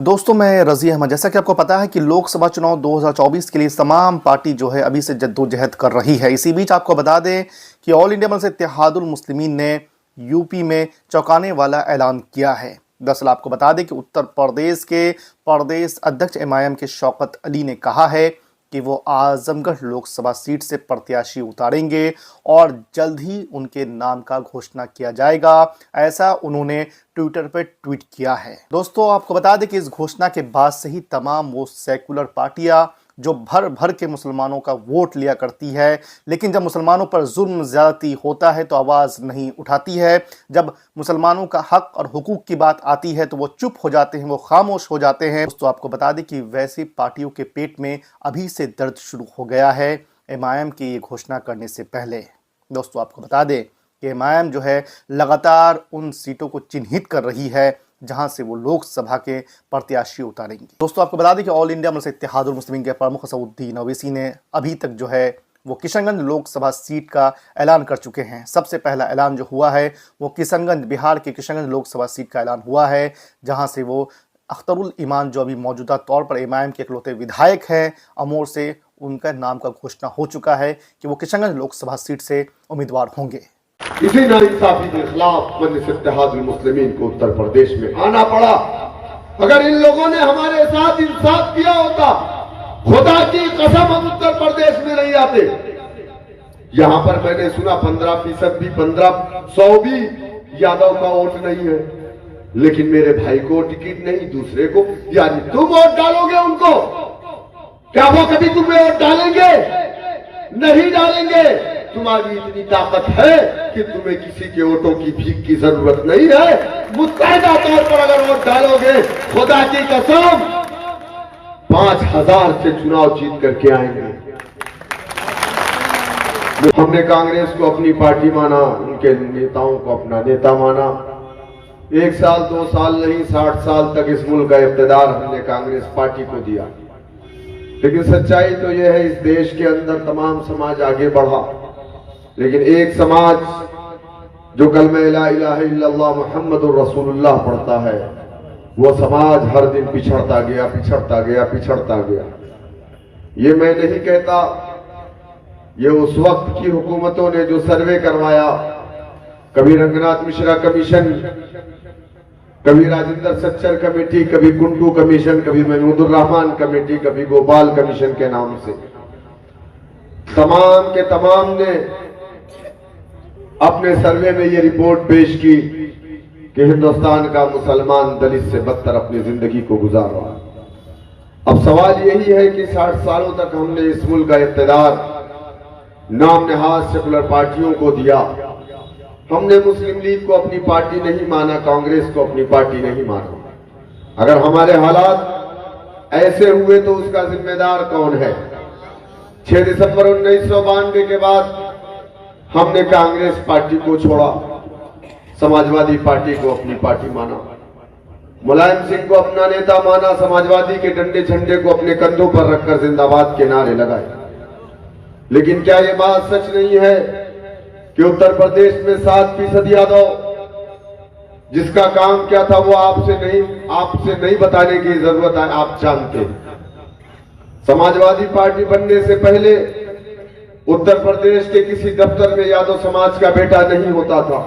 दोस्तों मैं रज़ी अहमद। जैसा कि आपको पता है कि लोकसभा चुनाव 2024 के लिए तमाम पार्टी जो है अभी से जद्दोजहद कर रही है। इसी बीच आपको बता दें कि ऑल इंडिया मजलिस इत्तेहादुल मुस्लिमीन ने यूपी में चौंकाने वाला ऐलान किया है। दरअसल आपको बता दें कि उत्तर प्रदेश के प्रदेश अध्यक्ष एमआईएम के शौकत अली ने कहा है कि वो आजमगढ़ लोकसभा सीट से प्रत्याशी उतारेंगे और जल्द ही उनके नाम का घोषणा किया जाएगा, ऐसा उन्होंने ट्विटर पर ट्वीट किया है। दोस्तों आपको बता दें कि इस घोषणा के बाद से ही तमाम वो सेकुलर पार्टियां जो भर भर के मुसलमानों का वोट लिया करती है, लेकिन जब मुसलमानों पर जुल्म ज़्यादती होता है तो आवाज़ नहीं उठाती है। जब मुसलमानों का हक और हुकूक की बात आती है तो वो चुप हो जाते हैं, वो खामोश हो जाते हैं। दोस्तों आपको बता दें कि वैसी पार्टियों के पेट में अभी से दर्द शुरू हो गया है एमआईएम की ये घोषणा करने से पहले। दोस्तों आपको बता दें कि एमआईएम जो है लगातार उन सीटों को चिन्हित कर रही है जहां से वो लोकसभा के प्रत्याशी उतारेंगे। दोस्तों आपको बता दें कि ऑल इंडिया मजलिस इत्तेहादुल मुस्लिमीन के प्रमुख असदुद्दीन ओवैसी ने अभी तक जो है वो किशनगंज लोकसभा सीट का ऐलान कर चुके हैं। सबसे पहला ऐलान जो हुआ है वो किशनगंज, बिहार के किशनगंज लोकसभा सीट का ऐलान हुआ है, जहां से वो अख्तरुल ईमान जो अभी मौजूदा तौर पर एमआईएम के इकलौते विधायक हैं अमोर से, उनका नाम का घोषणा हो चुका है कि वो किशनगंज लोकसभा सीट से उम्मीदवार होंगे। इसी नाइंसाफी के खिलाफ मजलिस इत्तेहादुल मुस्लिमीन को उत्तर प्रदेश में आना पड़ा। अगर इन लोगों ने हमारे साथ इंसाफ किया होता, खुदा की कसम हम उत्तर प्रदेश में नहीं आते। यहां पर मैंने सुना 15% भी 1500 भी यादव का वोट नहीं है, लेकिन मेरे भाई को टिकट नहीं, दूसरे को। यानी तुम वोट डालोगे उनको? क्या वो कभी तुम्हें वोट डालेंगे? नहीं डालेंगे। तुम्हारी इतनी ताकत है कि तुम्हें किसी के वोटों की भीख की जरूरत नहीं है। मुत्तहिदा तौर पर अगर वोट डालोगे, खुदा की कसम 5000 से चुनाव जीत करके आएंगे। हमने कांग्रेस को अपनी पार्टी माना, उनके नेताओं को अपना नेता माना। 1 साल 2 साल नहीं, 60 साल तक इस मुल्क का इख्तियार हमने कांग्रेस पार्टी को दिया। लेकिन सच्चाई तो यह है, इस देश के अंदर तमाम समाज आगे बढ़ा, लेकिन एक समाज जो कलमा ला इलाहा इल्लल्लाह मुहम्मदुर रसूलुल्लाह पढ़ता है, वो समाज हर दिन पिछड़ता गया, पिछड़ता गया, पिछड़ता गया। ये मैं नहीं कहता, ये उस वक्त की हुकूमतों ने जो सर्वे करवाया, कभी रंगनाथ मिश्रा कमीशन, कभी राजेंद्र सच्चर कमेटी, कभी कुंडू कमीशन, कभी महमूदुर रहमान कमेटी, कभी गोपाल कमीशन के नाम से तमाम के तमाम ने अपने सर्वे में ये रिपोर्ट पेश की कि हिंदुस्तान का मुसलमान दलित से बदतर अपनी जिंदगी को गुजार रहा है। अब सवाल यही है कि 60 सालों तक हमने इस मुल्क का इख्तियार नाम नहाज सेकुलर पार्टियों को दिया। हमने मुस्लिम लीग को अपनी पार्टी नहीं माना, कांग्रेस को अपनी पार्टी नहीं माना। अगर हमारे हालात ऐसे हुए तो उसका जिम्मेदार कौन है? 6 दिसंबर 1992 के बाद हमने कांग्रेस पार्टी को छोड़ा, समाजवादी पार्टी को अपनी पार्टी माना, मुलायम सिंह को अपना नेता माना, समाजवादी के डंडे झंडे को अपने कंधों पर रखकर जिंदाबाद के नारे लगाए। लेकिन क्या यह बात सच नहीं है कि उत्तर प्रदेश में 7% यादव, जिसका काम क्या था वो आपसे नहीं बताने की जरूरत है, आप जानते। समाजवादी पार्टी बनने से पहले उत्तर प्रदेश के किसी दफ्तर में यादव समाज का बेटा नहीं होता था।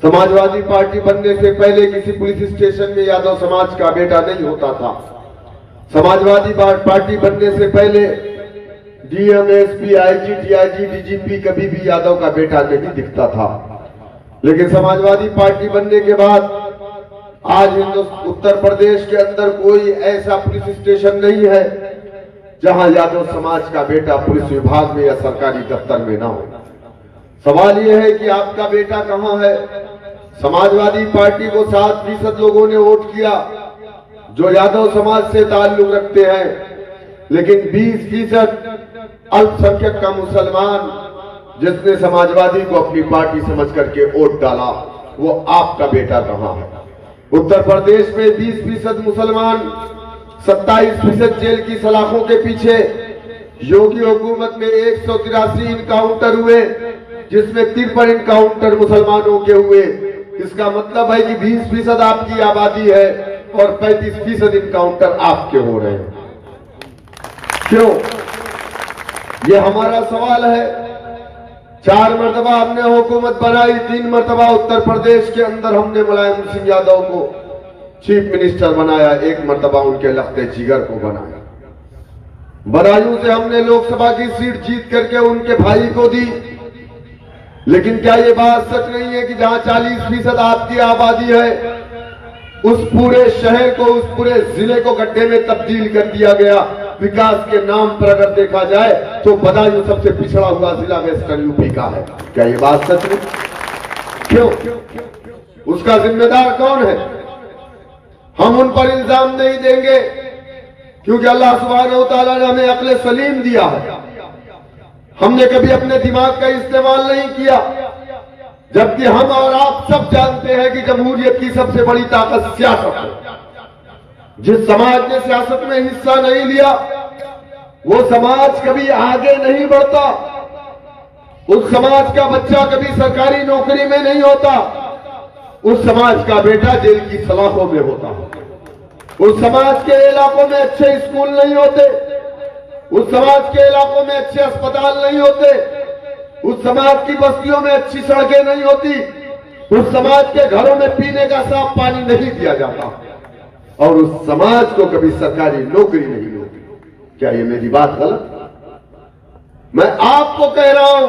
समाजवादी पार्टी बनने से पहले किसी पुलिस स्टेशन में यादव समाज का बेटा नहीं होता था। समाजवादी पार्टी बनने से पहले DM, SP, IG, DIG, DGP कभी भी यादव का बेटा नहीं दिखता था। लेकिन समाजवादी पार्टी बनने के बाद आज उत्तर प्रदेश के अंदर कोई ऐसा पुलिस स्टेशन नहीं है जहां यादव समाज का बेटा पुलिस विभाग में या सरकारी दफ्तर में ना हो। सवाल यह है कि आपका बेटा कहां है? समाजवादी पार्टी को 7% लोगों ने वोट किया जो यादव समाज से ताल्लुक रखते हैं, लेकिन 20% अल्पसंख्यक का मुसलमान जिसने समाजवादी को अपनी पार्टी समझ करके वोट डाला, वो आपका बेटा कहां है? उत्तर प्रदेश में 20% मुसलमान, 27% जेल की सलाखों के पीछे। योगी हुकूमत में 183 इनकाउंटर हुए, जिसमें 53 इनकाउंटर मुसलमानों के हुए। इसका मतलब है कि 20% आपकी आबादी है और 35% इनकाउंटर आपके हो रहे हैं। क्यों? ये हमारा सवाल है। 4 मरतबा हमने हुकूमत बनाई, 3 मरतबा उत्तर प्रदेश के अंदर हमने मुलायम सिंह यादव को चीफ मिनिस्टर बनाया, 1 मरतबा उनके लख्ते जिगर को बनाया। बदायूं से हमने लोकसभा की सीट जीत करके उनके भाई को दी। लेकिन क्या ये बात सच नहीं है कि जहां 40% आपकी आबादी है, उस पूरे शहर को, उस पूरे जिले को गड्ढे में तब्दील कर दिया गया? विकास के नाम पर अगर देखा जाए तो बदायूं सबसे पिछड़ा हुआ जिला वेस्टर्न यूपी का है। क्या ये बात सच नहीं? क्यों? उसका जिम्मेदार कौन है? हम उन पर इल्जाम नहीं देंगे, क्योंकि अल्लाह सुब्हानहू तआला ने हमें अक्ल सलीम दिया है। हमने कभी अपने दिमाग का इस्तेमाल नहीं किया, जबकि हम और आप सब जानते हैं कि जमहूरियत की सबसे बड़ी ताकत सियासत है। जिस समाज ने सियासत में हिस्सा नहीं लिया, वो समाज कभी आगे नहीं बढ़ता। उस समाज का बच्चा कभी सरकारी नौकरी में नहीं होता। उस समाज का बेटा जेल की सलाखों में होता है। उस समाज के इलाकों में अच्छे स्कूल नहीं होते। उस समाज के इलाकों में अच्छे अस्पताल नहीं होते। उस समाज की बस्तियों में अच्छी सड़कें नहीं होती। उस समाज के घरों में पीने का साफ पानी नहीं दिया जाता, और उस समाज को कभी सरकारी नौकरी नहीं मिलती। क्या ये मेरी बात गलत? मैं आपको कह रहा हूं,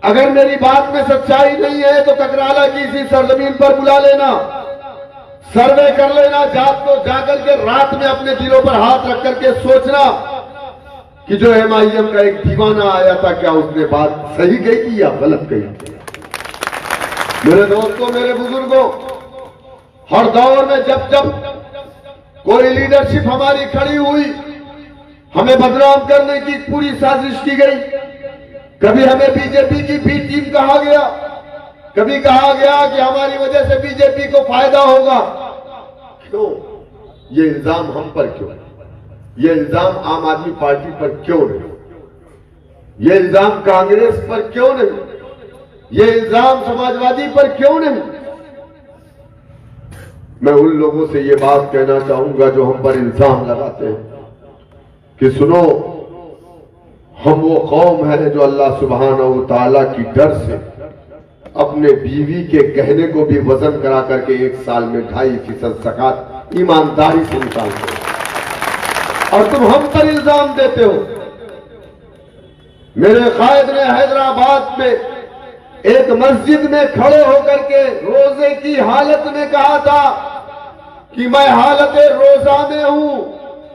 अगर मेरी बात में सच्चाई नहीं है तो ककराला की इसी सरजमीन पर बुला लेना, सर्वे कर लेना, जाकर के रात में अपने दिलों पर हाथ रख करके सोचना कि जो MIM का एक दीवाना आया था, क्या उसने बात सही कही थी या गलत कही थी? मेरे दोस्तों, मेरे बुजुर्गों, हर दौर में जब जब कोई लीडरशिप हमारी खड़ी हुई, हमें बदनाम करने की पूरी साजिश की गई। कभी हमें बीजेपी की बी टीम कहा गया, कभी कहा गया कि हमारी वजह से बीजेपी को फायदा होगा। क्यों? ये इल्जाम हम पर क्यों? ये इल्जाम आम आदमी पार्टी पर क्यों नहीं? ये इल्जाम कांग्रेस पर क्यों नहीं? ये इल्जाम समाजवादी पर क्यों नहीं? मैं उन लोगों से ये बात कहना चाहूंगा जो हम पर इल्जाम लगाते हैं कि सुनो, हम वो कौम है जो अल्लाह सुब्हानहू तआला की डर से अपने बीवी के गहने को भी वजन करा करके 1 साल में 2.5% ज़कात ईमानदारी से निकालते हो, और तुम हम पर इल्जाम देते हो। मेरे कायद ने हैदराबाद में एक मस्जिद में खड़े होकर के रोजे की हालत में कहा था कि मैं हालत रोजा में हूं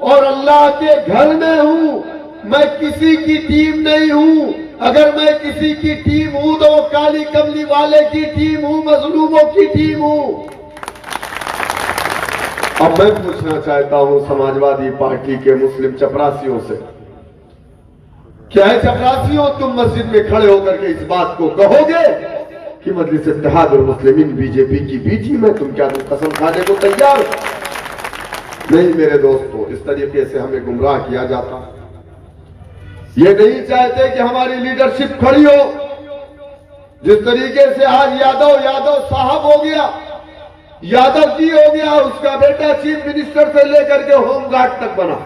और अल्लाह के घर में हूं, मैं किसी की टीम नहीं हूं। अगर मैं किसी की टीम हूं तो वो काली कमली वाले की टीम हूं, मजलूमों की टीम हूं। अब मैं पूछना चाहता हूं समाजवादी पार्टी के मुस्लिम चपरासियों से, क्या है चपरासियों, तुम मस्जिद में खड़े होकर के इस बात को कहोगे कि मजलिस इत्तेहादुल मुस्लिमीन बीजेपी की बी टीम है? तुम कसम खाने को तैयार हो? नहीं मेरे दोस्तों, इस तरीके से हमें गुमराह किया जाता। ये नहीं चाहते कि हमारी लीडरशिप खड़ी हो। जिस तरीके से आज यादव साहब हो गया, यादव जी हो गया, उसका बेटा चीफ मिनिस्टर से लेकर के होमगार्ड तक बना।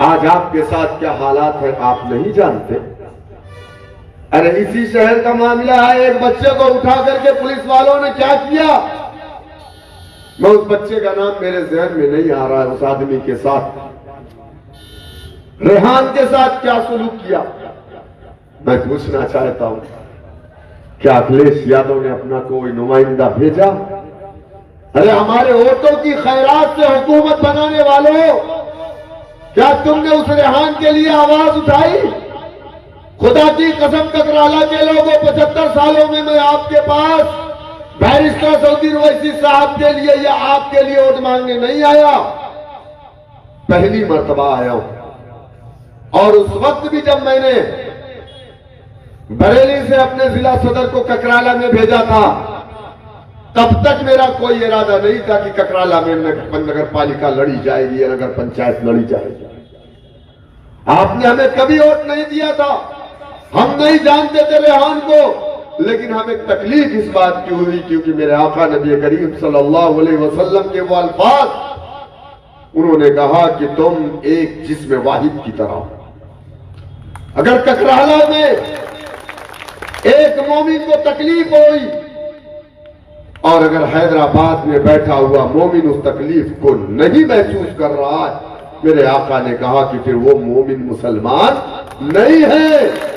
आज आपके साथ क्या हालात है आप नहीं जानते। अरे इसी शहर का मामला है, एक बच्चे को उठा करके पुलिस वालों ने क्या किया, मैं उस बच्चे का नाम मेरे जहन में नहीं आ रहा है, उस आदमी के साथ, रेहान के साथ क्या सुलूक किया। मैं पूछना चाहता हूं, क्या अखिलेश यादव ने अपना कोई नुमाइंदा भेजा? अरे हमारे वोटों की खैरात से हुकूमत बनाने वालों, क्या तुमने उस रेहान के लिए आवाज उठाई? खुदा की कसम ककराला के लोगों, 75 सालों में मैं आपके पास बैरिस्टर सऊदी ओवैसी साहब के लिए या आपके लिए वोट मांगने नहीं आया, पहली मर्तबा आया हूं। और उस वक्त भी जब मैंने बरेली से अपने जिला सदर को ककराला में भेजा था, तब तक मेरा कोई इरादा नहीं था कि ककराला में नगर पालिका लड़ी जाएगी या नगर पंचायत लड़ी जाएगी। आपने हमें कभी वोट नहीं दिया था, हम नहीं जानते थे रेहान को, लेकिन हमें तकलीफ इस बात की हुई क्योंकि मेरे आका नबी करीम सल्लल्लाहु अलैहि वसल्लम के वो अल्फाज उन्होंने कहा कि तुम एक जिस्म वाहिद की तरह हो। अगर ककराला में एक मोमिन को तकलीफ हुई और अगर हैदराबाद में बैठा हुआ मोमिन उस तकलीफ को नहीं महसूस कर रहा है, मेरे आका ने कहा कि फिर वो मोमिन मुसलमान नहीं है।